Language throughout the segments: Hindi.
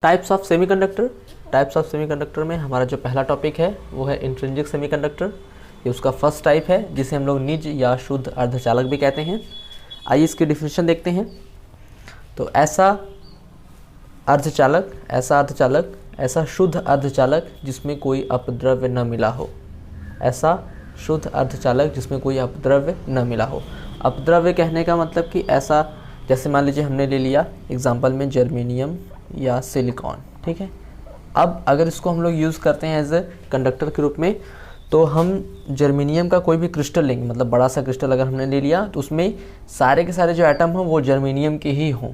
Types of semiconductor. Types of semiconductor में हमारा जो पहला टॉपिक है वो है इंट्रिंसिक सेमीकंडक्टर। ये उसका फर्स्ट टाइप है जिसे हम लोग निज या शुद्ध अर्धचालक भी कहते हैं। आइए इसकी डिफिनेशन देखते हैं। तो ऐसा शुद्ध अर्धचालक जिसमें कोई अपद्रव्य न मिला हो। ऐसा शुद्ध अर्धचालक जिसमें कोई अपद्रव्य न मिला हो। अपद्रव्य कहने का मतलब कि ऐसा, जैसे मान लीजिए हमने ले लिया एग्जाम्पल में जर्मेनियम या सिलिकॉन, ठीक है। अब अगर इसको हम लोग यूज़ करते हैं एज ए कंडक्टर के रूप में, तो हम जर्मेनियम का कोई भी क्रिस्टल लेंगे, मतलब बड़ा सा क्रिस्टल अगर हमने ले लिया तो उसमें सारे के सारे जो एटम हों वो जर्मेनियम के ही हों,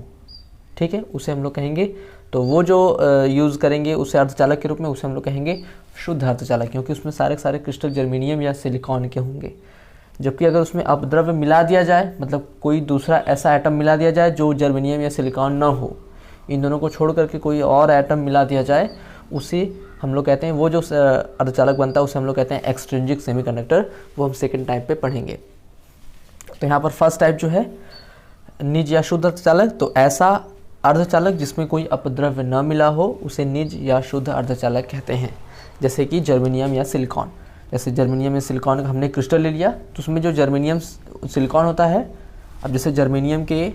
ठीक है, उसे हम लोग कहेंगे। तो वो जो यूज़ करेंगे उसे अर्धचालक के रूप में, उसे हम लोग कहेंगे शुद्ध अर्धचालक, क्योंकि उसमें सारे के सारे क्रिस्टल जर्मेनियम या सिलिकॉन के होंगे। जबकि अगर उसमें अपद्रव्य मिला दिया जाए, मतलब कोई दूसरा ऐसा एटम मिला दिया जाए जो जर्मेनियम या सिलिकॉन ना हो, इन दोनों को छोड़ करके कोई और एटम मिला दिया जाए, उसे हम लोग कहते हैं, वो जो अर्धचालक बनता है उसे हम लोग कहते हैं एक्सट्रिंसिक सेमीकंडक्टर। वो हम सेकंड टाइप पे पढ़ेंगे। तो यहाँ पर फर्स्ट टाइप जो है निज या शुद्ध अर्धचालक, तो ऐसा अर्धचालक जिसमें कोई अपद्रव्य न मिला हो उसे निज या शुद्ध अर्धचालक कहते हैं। जैसे कि जर्मेनियम या सिलिकॉन। जैसे जर्मेनियम या सिलिकॉन का हमने क्रिस्टल ले लिया तो उसमें जो जर्मेनियम सिलिकॉन होता है, अब जैसे जर्मेनियम के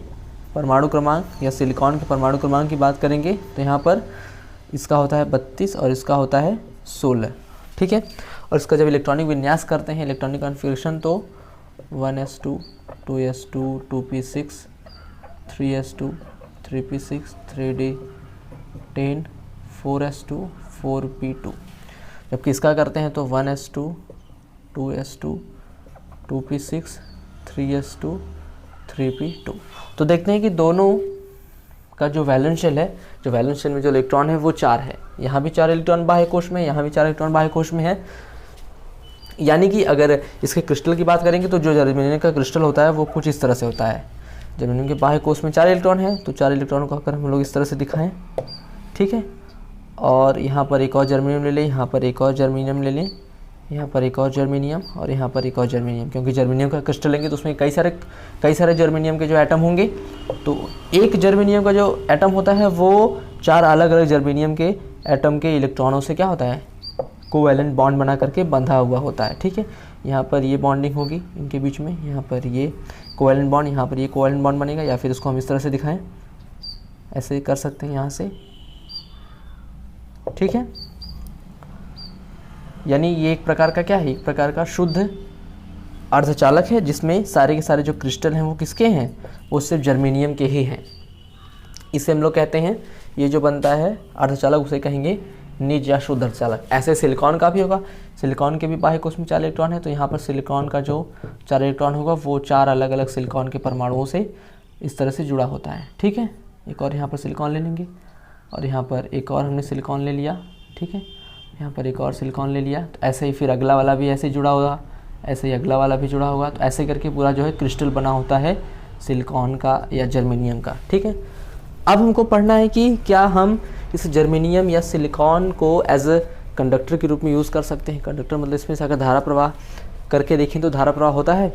परमाणु क्रमांक या सिलिकॉन के परमाणु क्रमांक की बात करेंगे तो यहाँ पर इसका होता है 32 और इसका होता है 16, ठीक है। और इसका जब इलेक्ट्रॉनिक विन्यास करते हैं, इलेक्ट्रॉनिक कॉन्फ़िगरेशन, तो 1s2 2s2 2p6 3s2 3p6 3d10 4s2 4p2। जबकि इसका करते हैं तो 1s2 2s2 2p6 3s2 3p2। तो देखते हैं कि दोनों का जो वैलेंस शेल है, जो वैलेंस शेल में जो इलेक्ट्रॉन है वो 4 है। यहाँ भी 4 इलेक्ट्रॉन बाह्य कोश में, यहाँ भी 4 इलेक्ट्रॉन बाह्य कोश में है। यानी कि अगर इसके क्रिस्टल की बात करेंगे तो जो जर्मेनियम का क्रिस्टल होता है वो कुछ इस तरह से होता है। जर्मेनियम के बाह्य कोश में 4 इलेक्ट्रॉन है, तो 4 इलेक्ट्रॉन को अगर हम लोग इस तरह से दिखाएं, ठीक है। और यहाँ पर एक और जर्मेनियम ले लें, यहाँ पर एक और जर्मेनियम ले लें, यहाँ पर एक और जर्मेनियम और यहाँ पर एक और जर्मेनियम, क्योंकि जर्मेनियम का क्रिस्टल लेंगे तो उसमें कई सारे जर्मेनियम के जो एटम होंगे। तो एक जर्मेनियम का जो एटम होता है वो 4 अलग अलग जर्मेनियम के एटम के इलेक्ट्रॉनों से क्या होता है, कोवैलेंट बॉन्ड बना करके बंधा हुआ होता है, ठीक है। यहाँ पर ये बॉन्डिंग होगी इनके बीच में, यहाँ पर ये कोवैलेंट बॉन्ड, यहाँ पर ये कोवैलेंट बॉन्ड बनेगा। या फिर इसको हम इस तरह से दिखाएं, ऐसे कर सकते हैं यहाँ से, ठीक है। यानी ये एक प्रकार का क्या है, एक प्रकार का शुद्ध अर्धचालक है जिसमें सारे के सारे जो क्रिस्टल हैं वो किसके हैं, वो सिर्फ जर्मेनियम के ही हैं। इसे हम लोग कहते हैं, ये जो बनता है अर्धचालक उसे कहेंगे निज या शुद्ध अर्धचालक। ऐसे सिलिकॉन का भी होगा। सिलिकॉन के भी बाह्य कोश में 4 इलेक्ट्रॉन है, तो यहाँ पर सिलिकॉन का जो 4 इलेक्ट्रॉन होगा वो 4 अलग अलग सिलिकॉन के परमाणुओं से इस तरह से जुड़ा होता है, ठीक है। एक और यहाँ पर सिलिकॉन ले लेंगे और यहाँ पर एक और हमने सिलिकॉन ले लिया, ठीक है। यहाँ पर एक और सिलिकॉन ले लिया, तो ऐसे ही फिर अगला वाला भी ऐसे ही जुड़ा होगा, ऐसे ही अगला वाला भी जुड़ा होगा। तो ऐसे करके पूरा जो है क्रिस्टल बना होता है सिलिकॉन का या जर्मेनियम का, ठीक है। अब हमको पढ़ना है कि क्या हम इस जर्मेनियम या सिलिकॉन को एज ए कंडक्टर के रूप में यूज़ कर सकते हैं। कंडक्टर मतलब इसमें से अगर धारा प्रवाह करके देखें तो धारा प्रवाह होता है।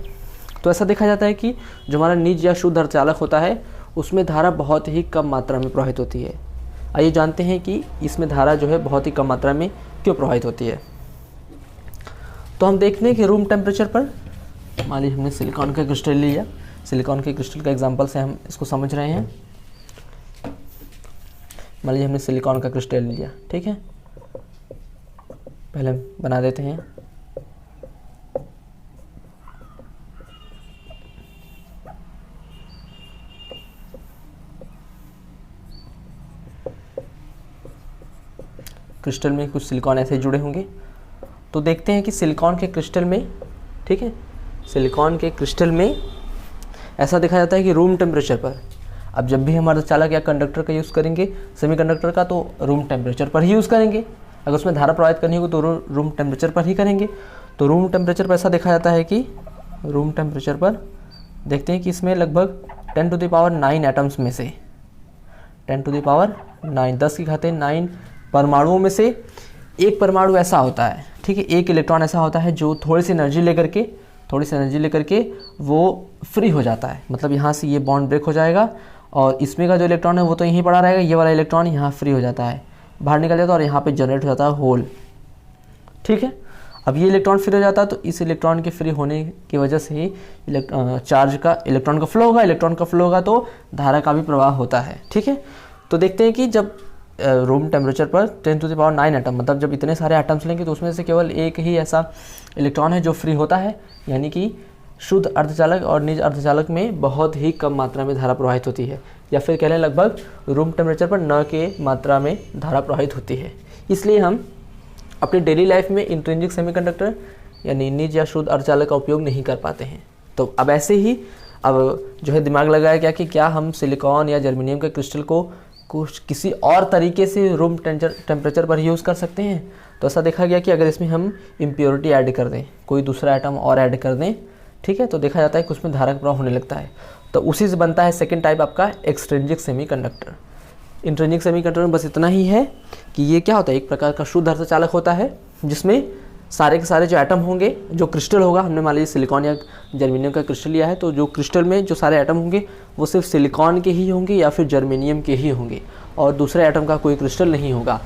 तो ऐसा देखा जाता है कि जो हमारा निज या शुद्ध अर्धचालक होता है उसमें धारा बहुत ही कम मात्रा में प्रवाहित होती है। आइए जानते हैं कि इसमें धारा जो है बहुत ही कम मात्रा में क्यों प्रवाहित होती है। तो हम देखते हैं कि रूम टेम्परेचर पर, मान लीजिए हमने सिलिकॉन का क्रिस्टल लिया, सिलिकॉन के क्रिस्टल का एग्जांपल से हम इसको समझ रहे हैं। मान लीजिए हमने सिलिकॉन का क्रिस्टल लिया, ठीक है। पहले हम बना देते हैं। क्रिस्टल में कुछ सिलिकॉन ऐसे जुड़े होंगे। तो देखते हैं कि सिलिकॉन के क्रिस्टल में, ठीक है, सिलिकॉन के क्रिस्टल में ऐसा देखा जाता है कि रूम टेम्परेचर पर, अब जब भी हम अर्धचालक या कंडक्टर का यूज़ करेंगे सेमीकंडक्टर का, तो रूम टेम्परेचर पर ही यूज़ करेंगे। अगर उसमें धारा प्रवाहित करनी होगी तो रूम टेम्परेचर पर ही करेंगे। तो रूम टेम्परेचर पर ऐसा देखा जाता है कि रूम टेम्परेचर पर देखते हैं कि इसमें लगभग 10⁹ एटम्स में से 10⁹ 10 की घाते 9 परमाणुओं में से एक परमाणु ऐसा होता है, ठीक है, एक इलेक्ट्रॉन ऐसा होता है जो थोड़ी सी एनर्जी लेकर के वो फ्री हो जाता है। मतलब यहाँ से ये बॉन्ड ब्रेक हो जाएगा और इसमें का जो इलेक्ट्रॉन है वो तो यहीं पड़ा रहेगा, ये वाला इलेक्ट्रॉन यहाँ फ्री हो जाता है, बाहर निकल जाता है और यहाँ पे जनरेट हो जाता है होल। ठीक है, अब ये इलेक्ट्रॉन फ्री हो जाता है तो इस इलेक्ट्रॉन के फ्री होने की वजह से ही चार्ज का इलेक्ट्रॉन का फ्लो होगा, इलेक्ट्रॉन का फ्लो होगा तो धारा का भी प्रवाह होता है। ठीक है, तो देखते हैं कि जब रूम टेम्परेचर पर 10⁹ एटम, मतलब जब इतने सारे एटम्स लेंगे तो उसमें से केवल एक ही ऐसा इलेक्ट्रॉन है जो फ्री होता है, यानी कि शुद्ध अर्धचालक और निज अर्धचालक में बहुत ही कम मात्रा में धारा प्रवाहित होती है, या फिर कह लें लगभग रूम टेम्परेचर पर न के मात्रा में धारा प्रवाहित होती है। इसलिए हम अपनी डेली लाइफ में इंट्रिंसिक सेमीकंडक्टर यानी निज या शुद्ध अर्धचालक का उपयोग नहीं कर पाते हैं। तो अब ऐसे ही अब जो है दिमाग लगाया गया कि क्या हम सिलिकॉन या जर्मेनियम के क्रिस्टल को कुछ किसी और तरीके से रूम टेम्परेचर पर यूज़ कर सकते हैं। तो ऐसा देखा गया कि अगर इसमें हम इम्प्योरिटी ऐड कर दें, कोई दूसरा आइटम और ऐड कर दें, ठीक है, तो देखा जाता है कि उसमें धारा का प्रवाह होने लगता है। तो उसी से बनता है सेकेंड टाइप आपका एक्सट्रिंसिक सेमीकंडक्टर। इंट्रिंसिक सेमीकंडक्टर में बस इतना ही है कि ये क्या होता है, एक प्रकार का शुद्ध अर्धचालक होता है जिसमें सारे के सारे जो एटम होंगे, जो क्रिस्टल होगा, हमने मान लीजिए सिलिकॉन या जर्मेनियम का क्रिस्टल लिया है, तो जो क्रिस्टल में जो सारे एटम होंगे वो सिर्फ सिलिकॉन के ही होंगे या फिर जर्मेनियम के ही होंगे और दूसरे एटम का कोई क्रिस्टल नहीं होगा।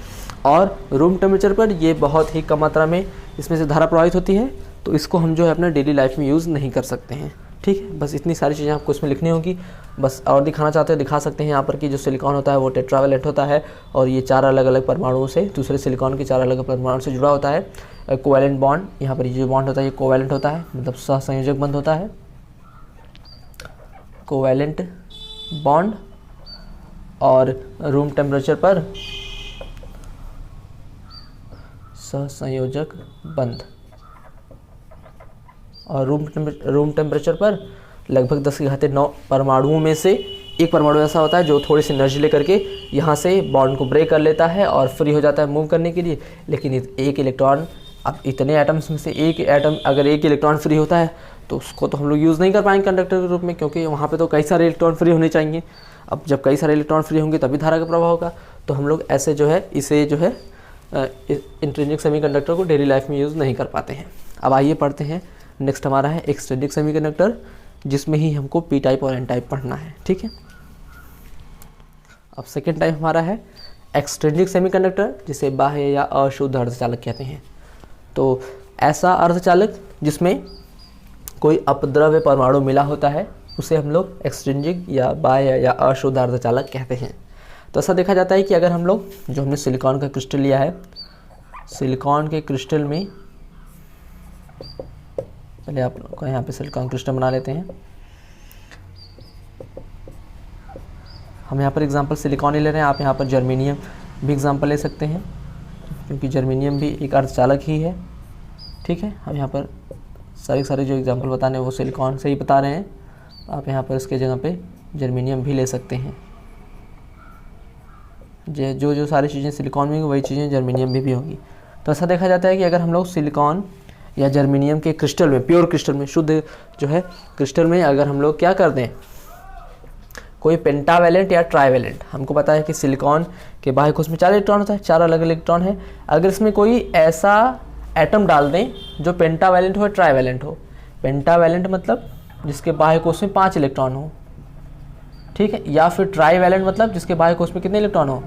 और रूम टेम्परेचर पर ये बहुत ही कम मात्रा में इसमें से धारा प्रवाहित होती है, तो इसको हम जो है अपने डेली लाइफ में यूज़ नहीं कर सकते हैं। ठीक है, बस इतनी सारी चीज़ें आपको इसमें लिखनी होगी। बस और दिखाना चाहते हैं दिखा सकते हैं यहाँ पर कि जो सिलिकॉन होता है वो टेट्रावैलेंट होता है और ये 4 अलग अलग परमाणुओं से, दूसरे सिलिकॉन के 4 अलग परमाणु से जुड़ा होता है। कोवैलेंट बॉन्ड, यहाँ पर ये जो बॉन्ड होता है ये कोवैलेंट होता है, मतलब सहसंयोजक बंध होता है, कोवैलेंट बॉन्ड। और रूम टेम्परेचर पर सहसंयोजक बंध, और रूम टेम्परेचर पर लगभग 10⁹ परमाणुओं में से एक परमाणु ऐसा होता है जो थोड़ी सी एनर्जी लेकर के यहाँ से बॉन्ड को ब्रेक कर लेता है और फ्री हो जाता है मूव करने के लिए। लेकिन एक इलेक्ट्रॉन, अब इतने एटम्स में से एक एटम अगर एक इलेक्ट्रॉन फ्री होता है तो उसको तो हम लोग यूज़ नहीं कर पाएंगे कंडक्टर के रूप में, क्योंकि वहाँ पे तो कई सारे इलेक्ट्रॉन फ्री होने चाहिए। अब जब कई सारे इलेक्ट्रॉन फ्री होंगे तभी धारा का प्रवाह होगा। तो हम लोग ऐसे जो है इसे जो है इंट्रिंसिक सेमीकंडक्टर को डेली लाइफ में यूज़ नहीं कर पाते हैं। अब आइए पढ़ते हैं, नेक्स्ट हमारा है एक्सट्रिंसिक सेमीकंडक्टर, जिसमें ही हमको पी टाइप और एन टाइप पढ़ना है। ठीक है, अब सेकेंड टाइप हमारा है एक्सट्रिंसिक सेमीकंडक्टर, जिसे बाह्य या अशुद्ध अर्धचालक कहते हैं। तो ऐसा अर्धचालक जिसमें कोई अपद्रव्य परमाणु मिला होता है उसे हम लोग एक्सट्रिंसिक या बाह्य या अशुद्ध अर्धचालक कहते हैं। तो ऐसा देखा जाता है कि अगर हम लोग जो हमने सिलिकॉन का क्रिस्टल लिया है, सिलिकॉन के क्रिस्टल में, पहले आप लोग को यहाँ पे सिलिकॉन क्रिस्टल बना लेते हैं। हम यहाँ पर एग्जांपल सिलिकॉन ही ले रहे हैं, आप यहाँ पर जर्मेनियम भी एग्जांपल ले सकते हैं, क्योंकि जर्मेनियम भी एक अर्धचालक ही है। ठीक है, हम यहाँ पर सारे जो एग्जांपल बताने वो सिलिकॉन से ही बता रहे हैं, आप यहाँ पर इसके जगह पे जर्मेनियम भी ले सकते हैं। जो सारी चीज़ें सिलिकॉन में होंगी वही चीज़ें जर्मेनियम में भी होंगी। तो ऐसा देखा जाता है कि अगर हम लोग सिलिकॉन या जर्मेनियम के क्रिस्टल में, प्योर क्रिस्टल में, शुद्ध जो है क्रिस्टल में अगर हम लोग क्या कर दें, कोई पेंटावैलेंट या ट्राइवैलेंट, हमको पता है कि सिलिकॉन के बाह्य कोश में 4 इलेक्ट्रॉन होता है, 4 अलग इलेक्ट्रॉन है। अगर इसमें कोई ऐसा एटम डाल दें जो पेंटावैलेंट हो, ट्राइवैलेंट हो। पेंटावैलेंट मतलब जिसके बाह्य कोश में 5 इलेक्ट्रॉन हो, ठीक है, या फिर ट्राइवैलेंट मतलब जिसके बाह्य कोश में कितने इलेक्ट्रॉन हो,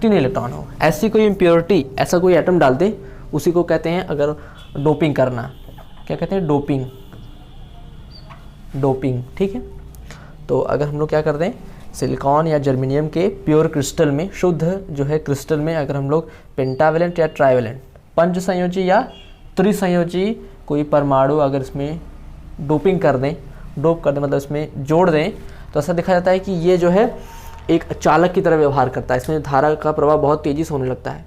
3 इलेक्ट्रॉन हो। ऐसी कोई इम्प्योरिटी, ऐसा कोई एटम डाल दे, उसी को कहते हैं अगर डोपिंग करना, क्या कहते हैं, डोपिंग। ठीक है, तो अगर हम लोग क्या कर दें, सिलिकॉन या जर्मेनियम के प्योर क्रिस्टल में, शुद्ध जो है क्रिस्टल में अगर हम लोग पेंटावैलेंट या ट्राइवैलेंट, पंचसंयोजी या त्रिसंयोजी कोई परमाणु अगर इसमें डोप कर दें मतलब इसमें जोड़ दें, तो ऐसा देखा जाता है कि ये जो है एक चालक की तरह व्यवहार करता है, इसमें धारा का प्रवाह बहुत तेज़ी से होने लगता है।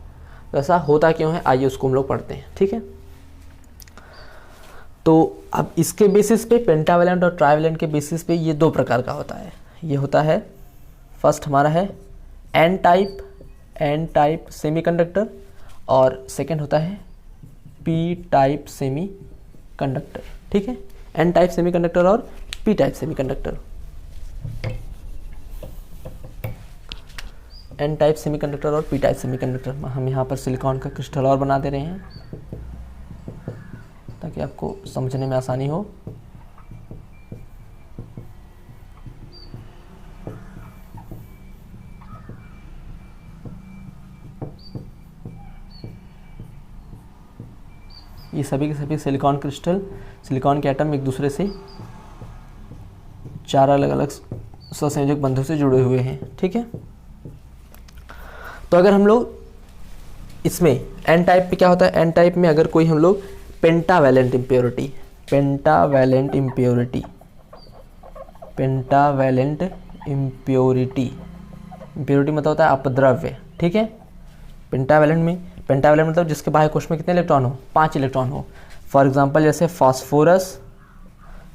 तो ऐसा होता क्यों है, आइए उसको हम लोग पढ़ते हैं। ठीक है, तो अब इसके बेसिस पे, पेंटावैलेंट और ट्राइवैलेंट के बेसिस पे ये 2 प्रकार का होता है। ये होता है, फर्स्ट हमारा है एन टाइप सेमीकंडक्टर, और सेकंड होता है पी टाइप सेमीकंडक्टर। ठीक है, एन टाइप सेमीकंडक्टर और P type semiconductor. N type semiconductor और पी टाइप सेमीकंडक्टर, हम यहाँ पर सिलिकॉन का क्रिस्टल और बना दे रहे हैं ताकि आपको समझने में आसानी हो। ये सभी के सभी सिलिकॉन क्रिस्टल, सिलिकॉन के एटम एक दूसरे से 4 अलग अलग सहसंयोजक बंधों से जुड़े हुए हैं। ठीक है, तो अगर हम लोग इसमें एन टाइप पे क्या होता है, एन टाइप में अगर कोई हम लोग pentavalent impurity, pentavalent impurity, pentavalent impurity, impurity मतलब होता है अपद्रव्य। ठीक है, पेंटावैलेंट में, पेंटावैलेंट मतलब जिसके बाह्य कोश में कितने इलेक्ट्रॉन हो, 5 इलेक्ट्रॉन हो। फॉर एग्जांपल जैसे फास्फोरस,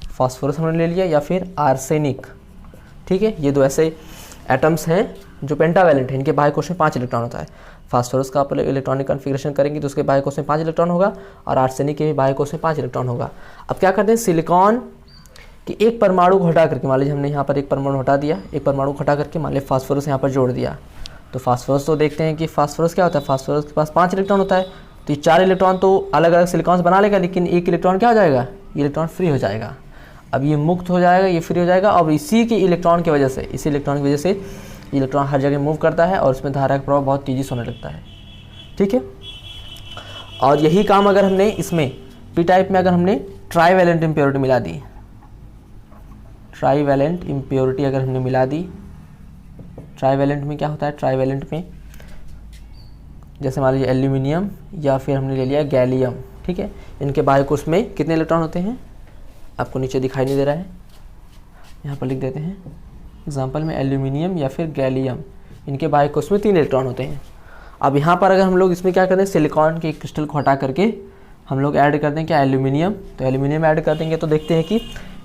फास्फोरस हमने ले लिया, या फिर आर्सेनिक। ठीक है, ये 2 ऐसे एटम्स हैं जो पेंटावैलेंट हैं, इनके बाह्य कोश में 5 इलेक्ट्रॉन होता है। फास्फोरस का आप इलेक्ट्रॉनिक कन्फिग्रेशन करेंगे तो उसके बाह्य कोश में 5 इलेक्ट्रॉन होगा, और आर्सेनिक के भी बाह्य कोश में 5 इलेक्ट्रॉन होगा। अब क्या करते हैं, सिलिकॉन कि एक परमाणु को हटा करके, मान लीजिए हमने यहाँ पर एक परमाणु हटा दिया, एक परमाणु को हटा करके मान लीजिए फास्फोरस यहाँ पर जोड़ दिया, तो फास्फोरस तो देखते हैं कि फास्फोरस क्या होता है, फास्फोरस के पास 5 इलेक्ट्रॉन होता है, तो ये 4 इलेक्ट्रॉन तो अलग अलग सिलिकॉन्स बना लेगा, लेकिन एक इलेक्ट्रॉन क्या हो जाएगा, ये इलेक्ट्रॉन फ्री हो जाएगा। अब ये मुक्त हो जाएगा, ये फ्री हो जाएगा, और इसी के इलेक्ट्रॉन की वजह से, इसी इलेक्ट्रॉन की वजह से इलेक्ट्रॉन हर जगह मूव करता है और उसमें धारा का प्रभाव बहुत तेज़ी से होने लगता है। ठीक है, और यही काम अगर हमने इसमें पी टाइप में अगर हमने ट्राईवैलेंट इम्प्योरिटी मिला दी, ट्राईवैलेंट इम्प्योरिटी अगर हमने मिला दी, ट्राईवैलेंट में क्या होता है, ट्राईवैलेंट में जैसे मान लीजिए एल्यूमिनियम या फिर हमने ले लिया गैलियम। ठीक है, इनके बाह्य कोश में कितने इलेक्ट्रॉन होते हैं, आपको नीचे दिखाई नहीं दे रहा है, यहाँ पर लिख देते हैं एग्जाम्पल में, एल्यूमिनियम या फिर गैलियम, इनके बाह्य कोश में 3 इलेक्ट्रॉन होते हैं। अब यहाँ पर अगर हम लोग इसमें क्या करते हैं, सिलिकॉन के क्रिस्टल को हटा करके हम लोग ऐड कर दें क्या, एल्यूमिनियम, तो एल्यूमिनियम ऐड कर देंगे तो देखते हैं कि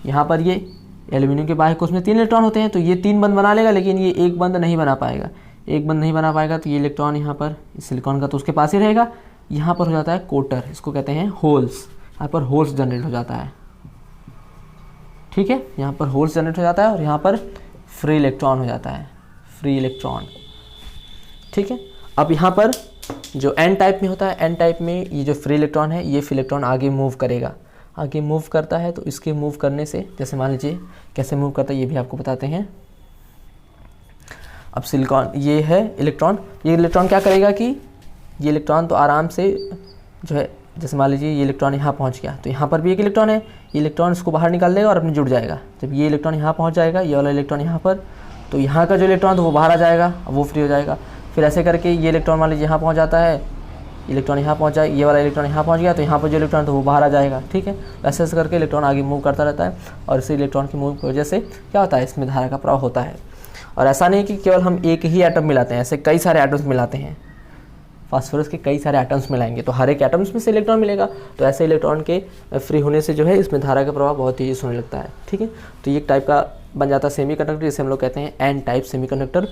यहाँ पर ये एल्यूमिनियम के बाह्य कोश में 3 इलेक्ट्रॉन होते हैं, तो ये 3 बंद बना लेगा, लेकिन ये एक बंद नहीं बना पाएगा, एक बंद नहीं बना पाएगा, तो ये इलेक्ट्रॉन यहाँ पर सिलिकॉन का तो उसके पास ही रहेगा, यहाँ पर हो जाता है कोटर, इसको कहते हैं होल्स, यहाँ पर होल्स जनरेट हो जाता है। ठीक है, यहाँ पर होल्स जनरेट हो जाता है और यहाँ पर फ्री इलेक्ट्रॉन हो जाता है, फ्री इलेक्ट्रॉन। ठीक है, अब यहाँ पर जो एन टाइप में होता है, एन टाइप में ये जो फ्री इलेक्ट्रॉन है, ये फ्री इलेक्ट्रॉन आगे मूव करेगा, आगे मूव करता है, तो इसके मूव करने से जैसे मान लीजिए कैसे मूव करता है ये भी आपको बताते हैं। अब सिलिकॉन ये है इलेक्ट्रॉन, ये इलेक्ट्रॉन क्या करेगा कि ये इलेक्ट्रॉन तो आराम से जो है, जैसे मान लीजिए ये इलेक्ट्रॉन यहाँ पहुँच गया, तो यहाँ पर भी एक इलेक्ट्रॉन है, ये इलेक्ट्रॉन इसको बाहर निकाल देगा और अपने जुड़ जाएगा। जब ये इलेक्ट्रॉन यहाँ पहुँच जाएगा, ये वाला इलेक्ट्रॉन यहाँ पर, तो यहाँ का जो इलेक्ट्रॉन था वो बाहर आ जाएगा, वो फ्री हो जाएगा। फिर ऐसे करके ये इलेक्ट्रॉन मान लीजिए यहाँ पहुँच जाता है, इलेक्ट्रॉन यहाँ पहुँच जाए, ये वाला इलेक्ट्रॉन यहाँ पहुँच गया, तो यहाँ पर जो इलेक्ट्रॉन था वो बाहर आ जाएगा। ठीक है, ऐसे ऐसे करके इलेक्ट्रॉन आगे मूव करता रहता है, और इसी इलेक्ट्रॉन की मूव की वजह से क्या होता है, इसमें धारा का प्रवाह होता है। और ऐसा नहीं कि केवल हम एक ही एटम मिलाते हैं, ऐसे कई सारे एटम्स मिलाते हैं, फास्फोरस के कई सारे एटम्स मिलाएंगे तो हर एक एटम्स में से इलेक्ट्रॉन मिलेगा, तो ऐसे इलेक्ट्रॉन के फ्री होने से जो है इसमें धारा का प्रभाव बहुत तेज़ी से होने लगता है। ठीक है, तो ये एक टाइप का बन जाता है सेमीकंडक्टर, जिसे हम लोग कहते हैं एन टाइप सेमीकंडक्टर।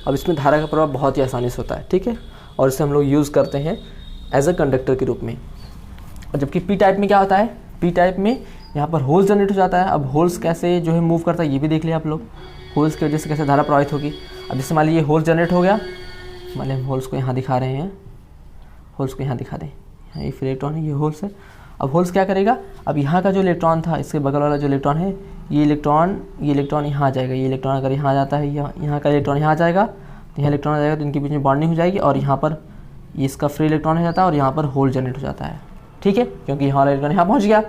अब इसमें धारा का प्रभाव बहुत ही आसानी से होता है। ठीक है, और इसे हम लोग यूज़ करते हैं एज अ कंडक्टर के रूप में। और जबकि पी टाइप में क्या होता है, पी टाइप में यहाँ पर होल्स जनरेट हो जाता है। अब होल्स कैसे जो है मूव करता है ये भी देख लिया आप लोग, होल्स की वजह से कैसे धारा प्रवाहित होगी। अब जैसे मान लीजिए होल्स जनरेट हो गया, मान लीजिए हम होल्स को यहाँ दिखा रहे हैं, होल्स को यहाँ दिखा दें, यहाँ ये फ्री इलेक्ट्रॉन है, ये होल्स है। अब होल्स क्या करेगा, अब यहाँ का जो इलेक्ट्रॉन था, इसके बगल वाला जो इलेक्ट्रॉन है, ये इलेक्ट्रॉन यहाँ आ जाएगा, ये इलेक्ट्रॉन अगर यहाँ आ जाता है, यहाँ का इलेक्ट्रॉन यहाँ आ जाएगा, तो यहाँ इलेक्ट्रॉन आ जाएगा, तो इनके बीच में बॉन्डिंग हो जाएगी, और यहाँ पर ये इसका फ्री इलेक्ट्रॉन हो जाता है, और यहाँ पर होल जनरेट हो जाता है। ठीक है, क्योंकि यहाँ वाला इलेक्ट्रॉन यहाँ पहुँच गया।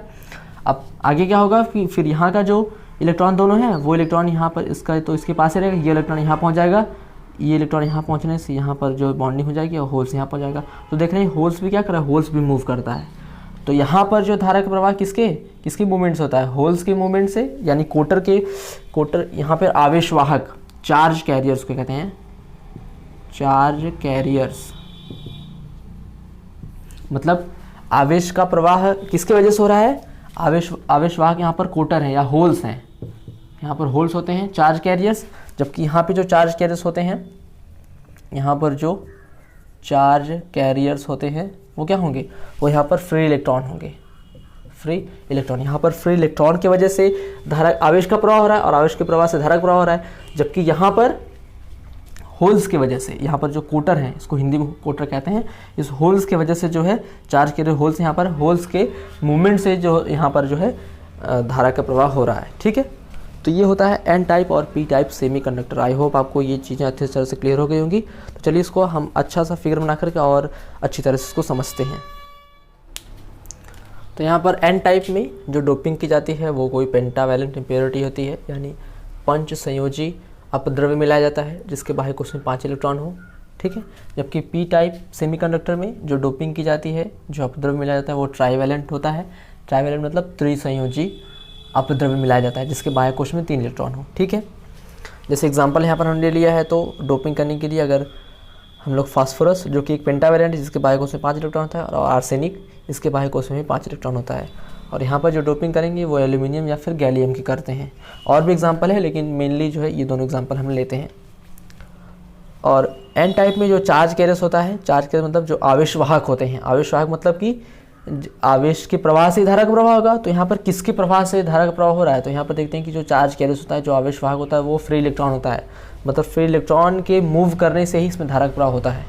अब आगे क्या होगा कि फिर यहाँ का जो इलेक्ट्रॉन दोनों है, वो इलेक्ट्रॉन यहाँ पर इसका तो इसके पास ही रहेगा, ये इलेक्ट्रॉन यहाँ पहुँच जाएगा, ये इलेक्ट्रॉन यहाँ पहुँचने से यहाँ पर जो बॉन्डिंग हो जाएगी और होल्स यहाँ पहुँच जाएगा। तो देख रहे हैं होल्स भी क्या कर रहा है, होल्स भी मूव करता है। तो यहाँ पर जो धारा का प्रवाह किसके मूवमेंट से होता है, होल्स के मूवमेंट से, यानी कोटर यहाँ पर आवेशवाहक चार्ज कैरियर्स को कहते हैं, चार्ज कैरियर्स, मतलब आवेश का प्रवाह किसके वजह से हो रहा है, आवेशवाहक यहाँ पर कोटर है या होल्स हैं, यहाँ पर होल्स होते हैं चार्ज कैरियर्स। जबकि यहाँ पे जो चार्ज कैरियर्स होते हैं, यहाँ पर जो चार्ज कैरियर्स होते हैं वो क्या होंगे, वो यहाँ पर फ्री इलेक्ट्रॉन होंगे, फ्री इलेक्ट्रॉन। यहाँ पर फ्री इलेक्ट्रॉन की वजह से धारा आवेश का प्रवाह हो रहा है, और आवेश के प्रवाह से धारा का प्रवाह हो रहा है। जबकि यहाँ पर होल्स की वजह से, यहाँ पर जो कोटर हैं, इसको हिंदी में कोटर कहते हैं, इस होल्स की वजह से जो है चार्ज के होल्स, यहाँ पर होल्स के मूवमेंट से जो यहाँ पर जो है धारा का प्रवाह हो रहा है। ठीक है, तो ये होता है एन टाइप और P type semiconductor. I hope आपको ये चीज़ें अच्छी तरह से क्लियर हो गई होंगी। तो चलिए इसको हम अच्छा सा फिगर बना करके और अच्छी तरह से इसको समझते हैं। तो यहाँ पर एन टाइप में जो डोपिंग की जाती है वो कोई पेंटावैलेंट इम्प्योरिटी होती है, यानी पंच संयोजी अपद्रव्य मिलाया जाता है जिसके बाह्य कोश में 5 इलेक्ट्रॉन हो, ठीक है। जबकि पी टाइप सेमीकंडक्टर में जो डोपिंग की जाती है, जो अपद्रव्य मिलाया जाता है वो ट्राइवैलेंट होता है। ट्राइवैलेंट मतलब त्रिसंयोजी अपद्रव्य मिलाया जाता है जिसके बाह्य कोश में 3 इलेक्ट्रॉन हो, ठीक है। जैसे एग्जांपल यहाँ पर हमने लिया है, तो डोपिंग करने के लिए अगर हम लोग फास्फोरस जो कि एक पेंटावैलेंट है जिसके बाह्य कोश में 5 इलेक्ट्रॉन होता है, और आर्सेनिक इसके बाह्य कोश में भी 5 इलेक्ट्रॉन होता है। और यहाँ पर जो डोपिंग करेंगे वो एल्यूमिनियम या फिर गैलियम की करते हैं। और भी एग्जांपल है लेकिन मेनली जो है ये दोनों एग्जांपल हम लेते हैं। और एन टाइप में जो चार्ज कैरियर्स होता है, चार्ज कैरियर मतलब जो आवेशवाहक होते हैं। आवेशवाहक मतलब कि आवेश के प्रवाह से धारा का प्रवाह होगा। तो यहाँ पर किसके प्रवाह से धारा का प्रवाह हो रहा है, तो यहाँ पर देखते हैं कि जो चार्ज कैरियर्स होता है, जो आवेशवाहक होता है वो फ्री इलेक्ट्रॉन होता है, मतलब फ्री इलेक्ट्रॉन के मूव करने से ही इसमें धारा का प्रवाह होता है।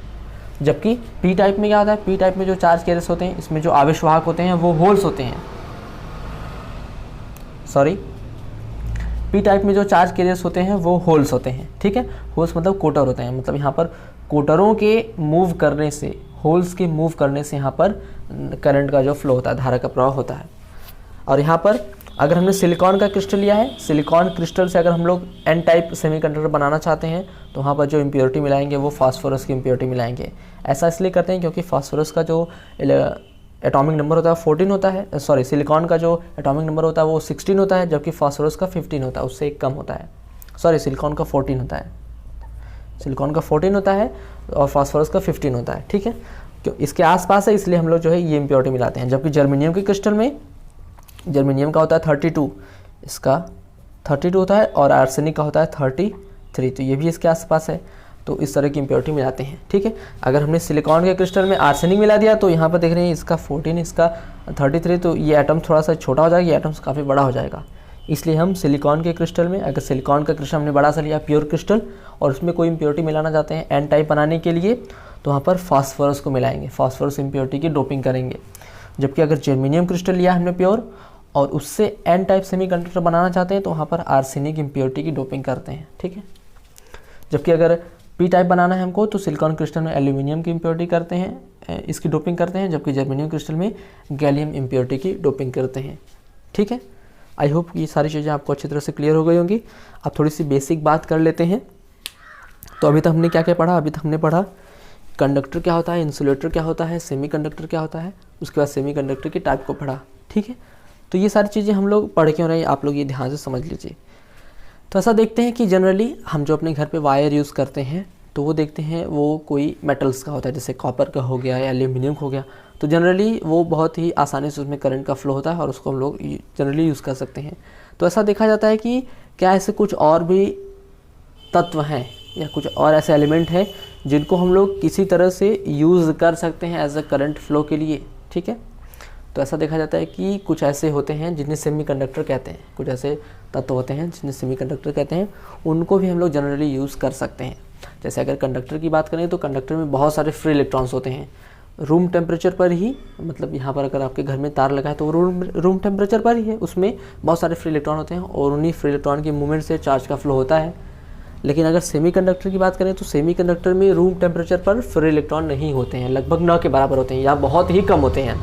जबकि पी टाइप में क्या होता है, पी टाइप में जो चार्ज कैरियर्स होते हैं, इसमें जो आवेशवाहक होते हैं वो होल्स होते हैं। पी टाइप में जो चार्ज कैरियर्स होते हैं वो होल्स होते हैं, ठीक है। होल्स मतलब कोटर होते हैं, मतलब यहाँ पर कोटरों के मूव करने से, होल्स के मूव करने से यहाँ पर करंट का जो फ्लो होता है, धारा का प्रवाह होता है। और यहाँ पर अगर हमने सिलिकॉन का क्रिस्टल लिया है, सिलिकॉन क्रिस्टल से अगर हम लोग एन टाइप सेमीकंडक्टर बनाना चाहते हैं तो वहाँ पर जो इम्प्योरिटी मिलाएंगे वो फास्फोरस की इम्प्योरिटी मिलाएंगे। ऐसा इसलिए करते हैं क्योंकि फास्फोरस का जो एटॉमिक नंबर होता है 14 होता है, सॉरी सिलिकॉन का जो एटॉमिक नंबर होता है वो 16 होता है, जबकि फास्फोरस का 15 होता है, उससे एक कम होता है। सॉरी सिलिकॉन का 14 होता है, सिलिकॉन का 14 होता है और फास्फोरस का 15 होता है, ठीक है। क्यों, इसके आसपास है इसलिए हम लोग जो है ये इम्प्योरिटी मिलाते हैं। जबकि जर्मेनियम के क्रिस्टल में जर्मेनियम का होता है 32, इसका 32 होता है, और आर्सेनिक का होता है 33, तो ये भी इसके आसपास है। तो इस तरह की इम्प्योरिटी मिलाते हैं, ठीक है। अगर हमने सिलिकॉन के क्रिस्टल में आर्सेनिक मिला दिया तो यहाँ पर देख रहे हैं इसका 14, इसका 33, तो ये एटम थोड़ा सा छोटा हो जाएगा, ये एटम्स काफ़ी बड़ा हो जाएगा। इसलिए हम सिलिकॉन के क्रिस्टल में, अगर सिलिकॉन का क्रिस्टल हमने बड़ा सा लिया प्योर क्रिस्टल और उसमें कोई इम्प्योरिटी मिलाना चाहते हैं एन टाइप बनाने के लिए, तो वहाँ पर फास्फोरस को मिलाएंगे, फास्फोरस इम्प्योरिटी की डोपिंग करेंगे। जबकि अगर जर्मेनियम क्रिस्टल लिया हमने प्योर और उससे एन टाइप सेमीकंडक्टर बनाना चाहते हैं तो वहाँ पर आर्सेनिक इम्प्योरिटी की डोपिंग करते हैं, ठीक है। जबकि अगर पी टाइप बनाना है हमको तो सिलिकॉन क्रिस्टल में एल्यूमिनियम की इम्प्योरिटी करते हैं, इसकी डोपिंग करते हैं, जबकि जर्मेनियम क्रिस्टल में गैलियम इम्प्योरिटी की डोपिंग करते हैं, ठीक है। आई होप ये सारी चीज़ें आपको अच्छी तरह से क्लियर हो गई होंगी। अब थोड़ी सी बेसिक बात कर लेते हैं। तो अभी तक हमने क्या क्या पढ़ा, अभी तक हमने पढ़ा कंडक्टर क्या होता है, इंसुलेटर क्या होता है, सेमीकंडक्टर क्या होता है, उसके बाद सेमीकंडक्टर की टाइप को पढ़ा, ठीक है। तो ये सारी चीज़ें हम लोग पढ़ क्यों रहे, आप लोग ये ध्यान से समझ लीजिए। तो ऐसा देखते हैं कि जनरली हम जो अपने घर पे वायर यूज़ करते हैं तो वो देखते हैं वो कोई मेटल्स का होता है, जैसे कॉपर का हो गया या एल्यूमिनियम हो गया। तो जनरली वो बहुत ही आसानी से उसमें करंट का फ्लो होता है और उसको हम लोग जनरली यूज़ कर सकते हैं। तो ऐसा देखा जाता है कि क्या ऐसे कुछ और भी तत्व हैं या कुछ और ऐसे एलिमेंट हैं जिनको हम लोग किसी तरह से यूज़ कर सकते हैं एज अ करंट फ्लो के लिए, ठीक है। तो ऐसा देखा जाता है कि कुछ ऐसे होते हैं जिन्हें सेमीकंडक्टर कहते हैं, कुछ ऐसे तत्व होते हैं जिन्हें सेमीकंडक्टर कहते हैं, उनको भी हम लोग जनरली यूज़ कर सकते हैं। जैसे अगर कंडक्टर की बात करें तो कंडक्टर में बहुत सारे फ्री इलेक्ट्रॉन्स होते हैं रूम टेम्परेचर पर ही, मतलब यहाँ पर अगर आपके घर में तार लगा है तो रूम टेम्परेचर पर ही है, उसमें बहुत सारे फ्री इलेक्ट्रॉन होते हैं और उन्हीं फ्री इलेक्ट्रॉन की मूवमेंट से चार्ज का फ्लो होता है। लेकिन अगर सेमीकंडक्टर की बात करें तो सेमीकंडक्टर में रूम टेम्परेचर पर फ्री इलेक्ट्रॉन नहीं होते हैं, लगभग न के बराबर होते हैं या बहुत ही कम होते हैं।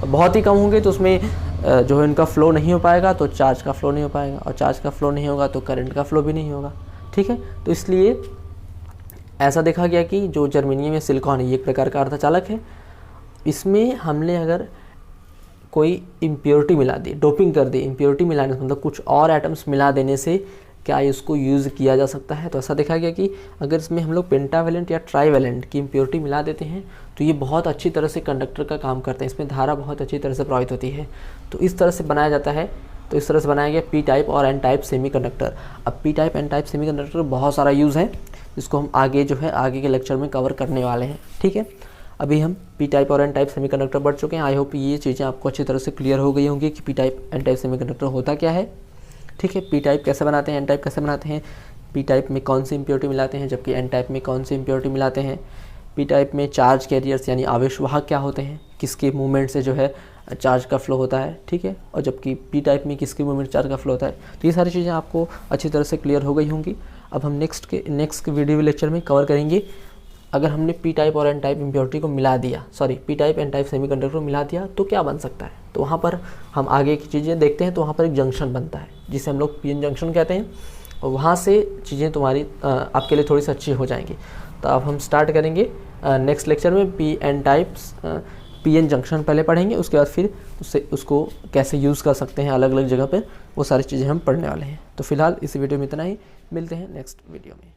बहुत ही कम होंगे तो उसमें जो है इनका फ्लो नहीं हो पाएगा, तो चार्ज का फ्लो नहीं हो पाएगा, और चार्ज का फ्लो नहीं होगा तो करंट का फ्लो भी नहीं होगा, ठीक है। तो इसलिए ऐसा देखा गया कि जो जर्मेनियम या सिलिकॉन है ये एक प्रकार का अर्धचालक है, इसमें हमने अगर कोई इम्प्योरिटी मिला दी, डोपिंग कर दी, इम्प्योरिटी मिलाने से मतलब कुछ और एटम्स मिला देने से क्या इसको यूज़ किया जा सकता है। तो ऐसा देखा गया कि अगर इसमें हम लोग पेंटावैलेंट या ट्राइवैलेंट की इम्प्योरिटी मिला देते हैं तो ये बहुत अच्छी तरह से कंडक्टर का काम करते हैं, इसमें धारा बहुत अच्छी तरह से प्रभावित होती है। तो इस तरह से बनाया जाता है, तो इस तरह से बनाया गया पी टाइप और एन टाइप सेमीकंडक्टर। अब P type N type semiconductor बहुत सारा यूज़ है, जिसको हम आगे जो है आगे के लेक्चर में कवर करने वाले हैं, ठीक है। अभी हम पी टाइप और एन टाइप सेमीकंडक्टर बढ़ चुके हैं। आई होप ये चीज़ें आपको अच्छी तरह से क्लियर हो गई होंगी कि P type N type semiconductor होता क्या है, ठीक है। पी टाइप कैसे बनाते हैं, एन टाइप कैसे बनाते हैं, पी टाइप में कौन सी इम्प्योरिटी मिलाते हैं जबकि एन टाइप में कौन सी इम्प्योरिटी मिलाते हैं, पी टाइप में चार्ज कैरियर्स यानी आवेशवाहक क्या होते हैं, किसके मूवमेंट से जो है चार्ज का फ्लो होता है, ठीक है, और जबकि पी टाइप में किसके मूवमेंट चार्ज का फ्लो होता है। तो ये सारी चीज़ें आपको अच्छी तरह से क्लियर हो गई होंगी। अब हम नेक्स्ट वीडियो लेक्चर में कवर करेंगे अगर हमने पी टाइप और एन टाइप इम्प्योरिटी को मिला दिया, sorry P type N type semiconductor को मिला दिया तो क्या बन सकता है। तो वहाँ पर हम आगे की चीज़ें देखते हैं, तो वहाँ पर एक जंक्शन बनता है जिसे हम लोग पीएन जंक्शन कहते हैं, और वहाँ से चीज़ें तुम्हारी आपके लिए थोड़ी सी अच्छी हो जाएंगी। तो अब हम स्टार्ट करेंगे नेक्स्ट लेक्चर में पीएन टाइप्स, पीएन जंक्शन पहले पढ़ेंगे, उसके बाद फिर उसको कैसे यूज़ कर सकते हैं अलग अलग जगह पर, वो सारी चीज़ें हम पढ़ने वाले हैं। तो फिलहाल इस वीडियो में इतना ही, मिलते हैं नेक्स्ट वीडियो में।